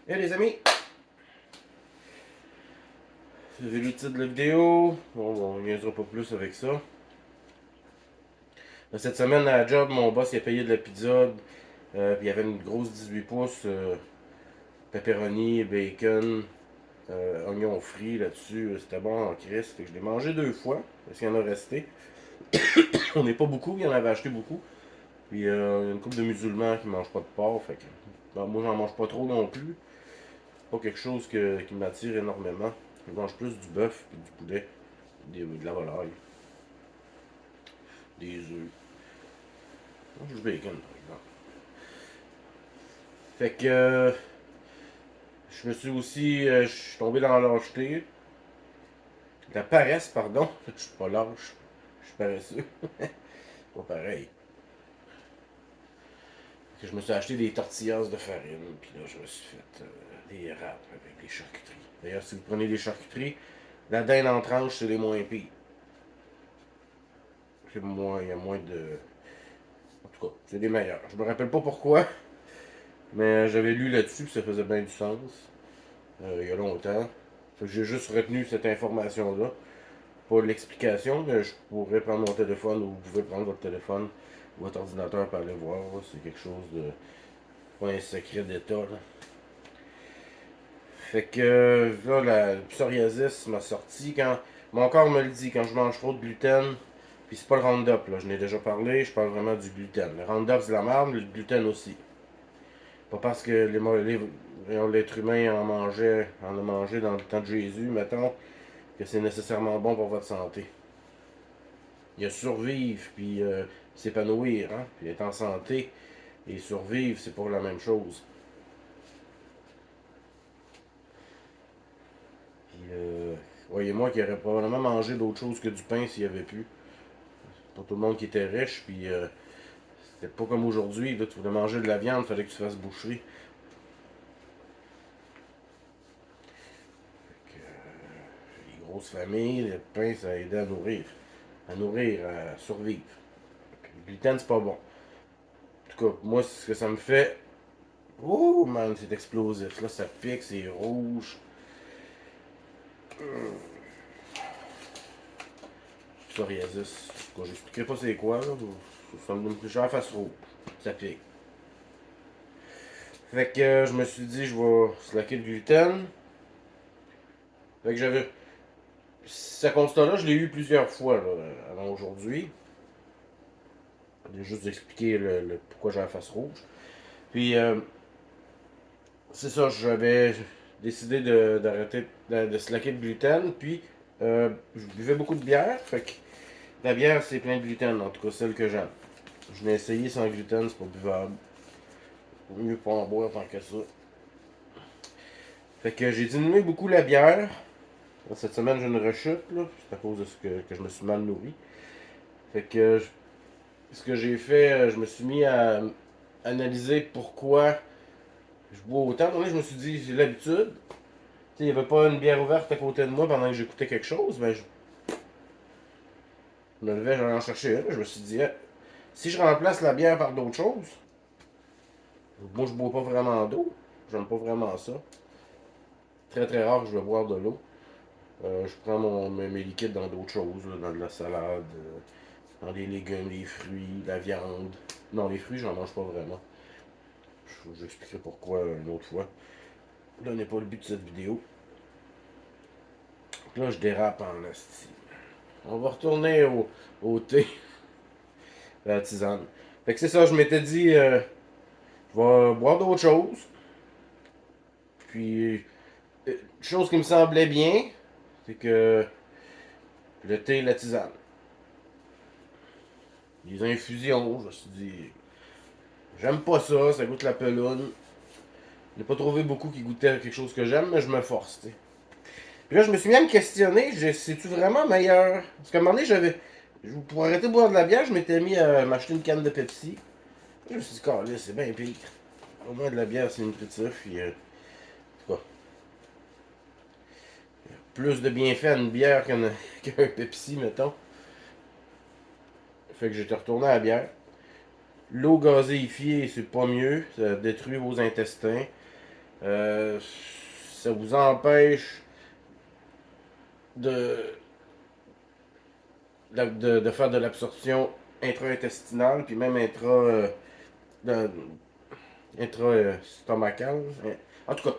Hey les amis, vous avez le titre de la vidéo. Bon, on ne niaisera pas plus avec ça. Cette semaine à la job, mon boss il a payé de la pizza. Puis il y avait une grosse 18 pouces, pepperoni, bacon, oignons frits là-dessus. C'était bon en crise. Fait que je l'ai mangé 2 fois, parce qu'il y en a resté. On n'est pas beaucoup, il y en avait acheté beaucoup. Puis il y a une couple de musulmans qui mangent pas de porc. Fait que, moi j'en mange pas trop non plus. Pas quelque chose qui m'attire énormément. Je mange plus du bœuf et du poulet, de la volaille, des œufs. Je mange du bacon par exemple. Fait que je me suis aussi. Je suis tombé dans la lâcheté. La paresse, pardon. Je suis pas lâche. Je suis paresseux. Pas pareil. Fait que je me suis acheté des tortillas de farine. Puis là, je me suis fait des râpes avec des charcuteries. D'ailleurs, si vous prenez des charcuteries, la dinde en tranche, c'est les moins pires. C'est moins, il y a moins de. En tout cas, c'est des meilleurs. Je me rappelle pas pourquoi, mais j'avais lu là-dessus, puis ça faisait bien du sens. Il y a longtemps. Fait que j'ai juste retenu cette information-là. Pas l'explication, mais je pourrais prendre mon téléphone ou vous pouvez prendre votre téléphone ou votre ordinateur pour aller voir. C'est quelque chose de. Pas un secret d'état. Là. Fait que là, la psoriasis m'a sorti quand. Mon corps me le dit, quand je mange trop de gluten, puis c'est pas le Roundup, là, je n'ai déjà parlé, je parle vraiment du gluten. Le Roundup c'est de la merde, le gluten aussi. Pas parce que l'être humain en a mangé dans le temps de Jésus, mettons, que c'est nécessairement bon pour votre santé. Il y a survivre, puis s'épanouir, hein, puis être en santé, et survivre, c'est pas la même chose. Puis, voyez-moi qu'il aurait probablement mangé d'autres choses que du pain s'il y avait pu. Pas tout le monde qui était riche, puis c'était pas comme aujourd'hui, là, tu voulais manger de la viande, il fallait que tu fasses boucherie. Fait que, les grosses familles, le pain, ça aidait à nourrir, à survivre. Le gluten, c'est pas bon. En tout cas, moi, ce que ça me fait. Oh man, c'est explosif. Là, ça pique, c'est rouge. Psoriasis. En tout cas, j'expliquerai pas c'est quoi, là. Ça me donne plus cher face rouge. Ça pique. Fait que je me suis dit, je vais slacker le gluten. Fait que j'avais. Ce constat-là, je l'ai eu plusieurs fois, là, avant aujourd'hui. J'ai juste expliqué pourquoi j'ai la face rouge. Puis, c'est ça, j'avais décidé d'arrêter de slacker le gluten. Puis, je buvais beaucoup de bière. Fait que la bière, c'est plein de gluten, en tout cas celle que j'aime. Je l'ai essayé sans gluten, c'est pas buvable. Vaut mieux pas en boire tant que ça. Fait que j'ai diminué beaucoup la bière. Cette semaine, j'ai une rechute, là. C'est à cause de ce que je me suis mal nourri. Fait que ce que j'ai fait, je me suis mis à analyser pourquoi je bois autant. Donc là, je me suis dit, j'ai l'habitude. Tu sais, il n'y avait pas une bière ouverte à côté de moi pendant que j'écoutais quelque chose. Ben, je me levais, j'allais en chercher une. Je me suis dit, ah, si je remplace la bière par d'autres choses, moi, je bois pas vraiment d'eau. J'aime pas vraiment ça. Très très rare que je vais boire de l'eau. Je prends mes liquides dans d'autres choses, là, dans de la salade, dans les légumes, les fruits, la viande. Non, les fruits, j'en mange pas vraiment. J'expliquerai pourquoi une autre fois. Là n'est pas le but de cette vidéo. Là, je dérape en asti. On va retourner au thé, à la tisane. Fait que c'est ça, je m'étais dit, je vais boire d'autres choses. Puis, une chose qui me semblait bien, c'est que le thé et la tisane. Les infusions, je me suis dit, j'aime pas ça, ça goûte la peloune. Je n'ai pas trouvé beaucoup qui goûtaient quelque chose que j'aime, mais je me force, t'sais. Puis là, je me suis mis à me questionner, c'est-tu vraiment meilleur? Parce qu'à un moment donné, pour arrêter de boire de la bière, je m'étais mis à m'acheter une canne de Pepsi. Je me suis dit, là, c'est bien pire. Au moins de la bière, c'est nutritif. Puis, en tout cas, plus de bienfaits à une bière qu'un Pepsi, mettons. Fait que j'étais retourné à la bière. L'eau gazéifiée, c'est pas mieux. Ça détruit vos intestins. Ça vous empêche de, de faire de l'absorption intra-intestinale, puis même de- intra-stomacale. En tout cas,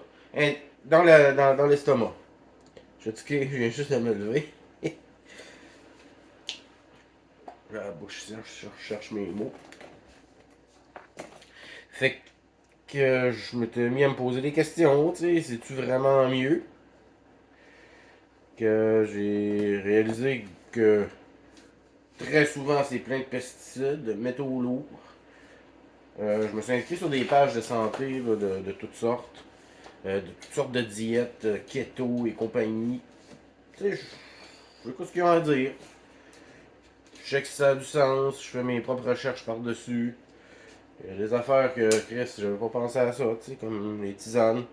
dans l'estomac. Je viens juste de me lever. J'ai la bouche sèche, je cherche mes mots. Fait que je m'étais mis à me poser des questions, tu sais, c'est-tu vraiment mieux? Que j'ai réalisé que très souvent c'est plein de pesticides, de métaux lourds. Je me suis inscrit sur des pages de santé là, de de toutes sortes de diètes, keto et compagnie. Tu sais, je sais pas ce qu'ils ont à dire. Je sais que ça a du sens, je fais mes propres recherches par-dessus. Il y a des affaires que, Chris, j'avais pas pensé à ça, tu sais, comme les tisanes.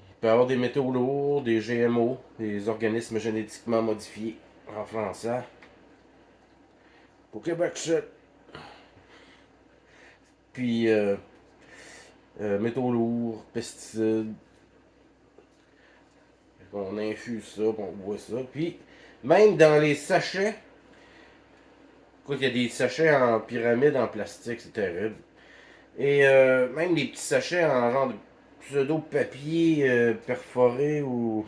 Il peut y avoir des métaux lourds, des GMO, des organismes génétiquement modifiés en français. Au Québec, puis métaux lourds, pesticides. On infuse ça, puis on boit ça. Puis même dans les sachets, écoute, il y a des sachets en pyramide en plastique, c'est terrible. Et même des petits sachets en genre de pseudo-papier perforé ou.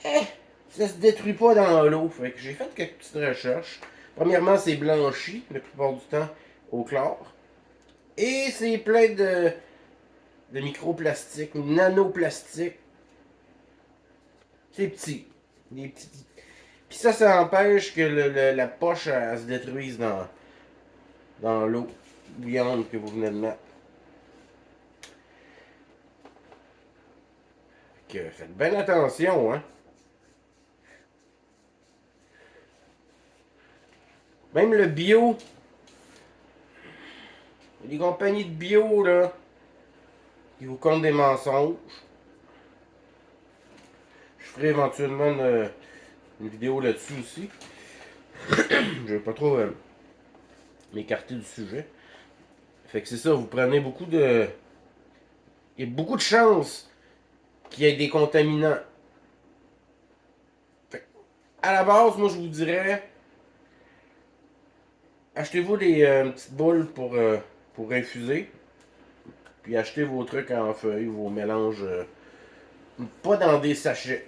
Eh, ça se détruit pas dans l'eau. Fait que j'ai fait quelques petites recherches. Premièrement, c'est blanchi la plupart du temps au chlore. Et c'est plein de microplastiques, nanoplastiques. C'est petit. Des petits. Puis ça empêche que la poche elle se détruise dans l'eau bouillante que vous venez de mettre. Que faites bien attention, hein. Même le bio, il y a des compagnies de bio, là, qui vous comptent des mensonges. Je ferai éventuellement une vidéo là-dessus aussi. Je vais pas trop m'écarter du sujet. Fait que c'est ça, vous prenez beaucoup de. Il y a beaucoup de chances qu'il y ait des contaminants. Fait à la base, moi je vous dirais, achetez-vous des petites boules pour infuser. Puis achetez vos trucs en feuilles, vos mélanges. Pas dans des sachets.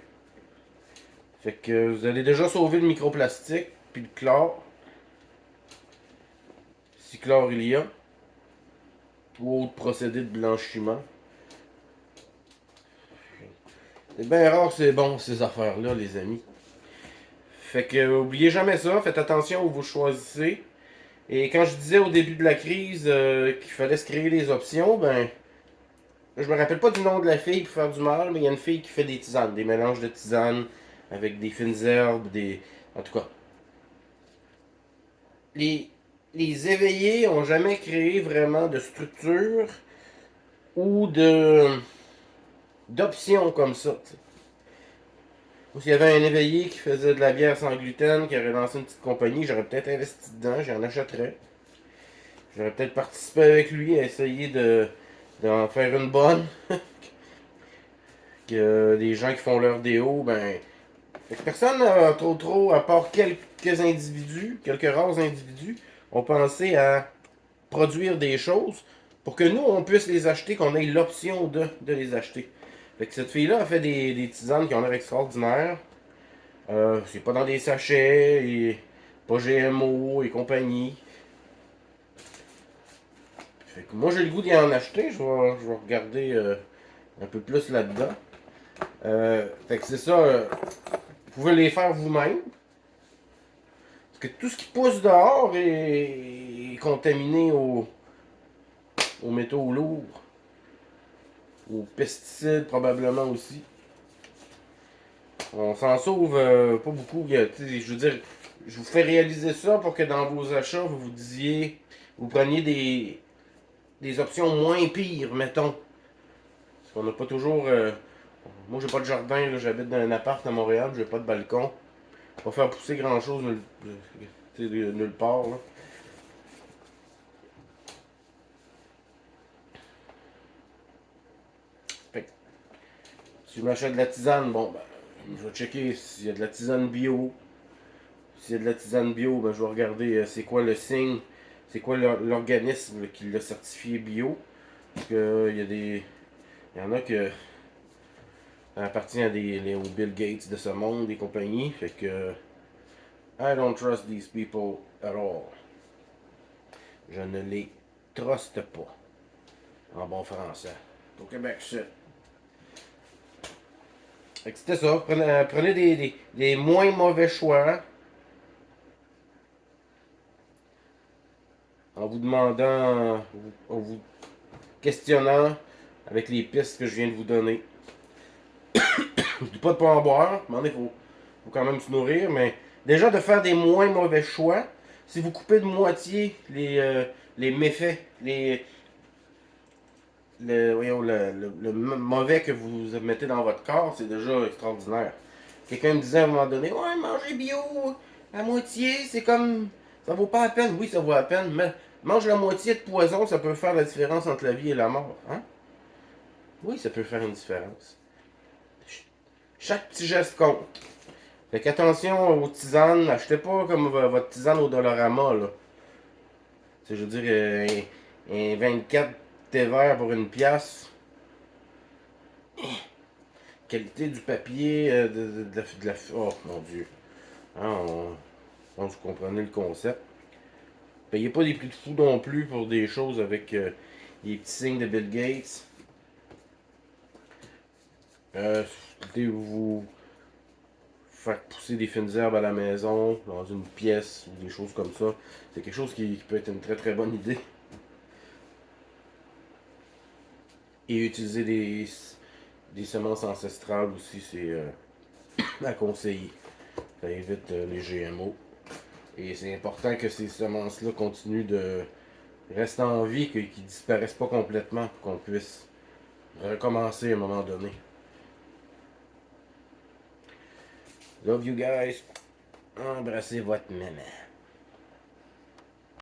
Fait que vous allez déjà sauver le microplastique, puis le chlore, si chlore il y a, ou autre procédé de blanchiment. C'est bien rare que c'est bon ces affaires-là, les amis. Fait que oubliez jamais ça, faites attention où vous choisissez. Et quand je disais au début de la crise qu'il fallait se créer des options, ben je me rappelle pas du nom de la fille pour faire du mal, mais il y a une fille qui fait des tisanes, des mélanges de tisanes avec des fines herbes, des. En tout cas. Les, les éveillés ont jamais créé vraiment de structure ou d'options comme ça. T'sais. Ou s'il y avait un éveillé qui faisait de la bière sans gluten, qui aurait lancé une petite compagnie, j'aurais peut-être investi dedans, j'en achèterais. J'aurais peut-être participé avec lui à essayer d'en faire une bonne. Que des gens qui font leur déo, ben. Personne trop, à part quelques individus, quelques rares individus, ont pensé à produire des choses pour que nous, on puisse les acheter, qu'on ait l'option de les acheter. Fait que cette fille-là a fait des tisanes qui ont l'air extraordinaires. C'est pas dans des sachets, et pas GMO et compagnie. Fait que moi, j'ai le goût d'y en acheter. Je vais regarder un peu plus là-dedans. Fait que c'est ça. Vous pouvez les faire vous-même. Parce que tout ce qui pousse dehors est contaminé aux métaux lourds, aux pesticides probablement aussi. On s'en sauve pas beaucoup. Je veux dire, je vous fais réaliser ça pour que dans vos achats, vous vous disiez, vous preniez des options moins pires, mettons. Parce qu'on n'a pas toujours. Moi, j'ai pas de jardin, j'habite dans un appart à Montréal, j'ai pas de balcon. Pas faire pousser grand chose nulle part. Là. Fait que, si je m'achète de la tisane, bon, ben, je vais checker s'il y a de la tisane bio. S'il y a de la tisane bio, ben, je vais regarder c'est quoi le signe, c'est quoi l'organisme qui l'a certifié bio. Parce que il y en a que ça appartient à aux Bill Gates de ce monde, des compagnies. Fait que I don't trust these people at all. Je ne les truste pas. En bon français. Au Québec, c'est. Fait que c'était ça. Prenez des moins mauvais choix en vous demandant, en vous questionnant avec les pistes que je viens de vous donner. Je dis pas de pas en boire, mais il faut quand même se nourrir, mais déjà de faire des moins mauvais choix, si vous coupez de moitié les méfaits, le mauvais que vous mettez dans votre corps, c'est déjà extraordinaire. Quelqu'un me disait à un moment donné, ouais, manger bio à moitié, c'est comme, ça vaut pas la peine. Oui, ça vaut la peine, mais mange la moitié de poison, ça peut faire la différence entre la vie et la mort. Hein? Oui, ça peut faire une différence. Chaque petit geste compte. Fait qu'attention aux tisanes, achetez pas comme votre tisane au Dollarama, là. Je veux dire, un 24 thé vert pour une pièce. Qualité du papier, oh mon dieu. Hein, je pense que vous comprenez le concept. Payez pas des prix de fou non plus pour des choses avec les petits signes de Bill Gates. Vous faire pousser des fines herbes à la maison, dans une pièce ou des choses comme ça. C'est quelque chose qui peut être une très très bonne idée. Et utiliser des semences ancestrales aussi, c'est à conseiller. Ça évite les GMO. Et c'est important que ces semences-là continuent de rester en vie, qu'ils ne disparaissent pas complètement, pour qu'on puisse recommencer à un moment donné. Love you guys. Embrassez votre maman.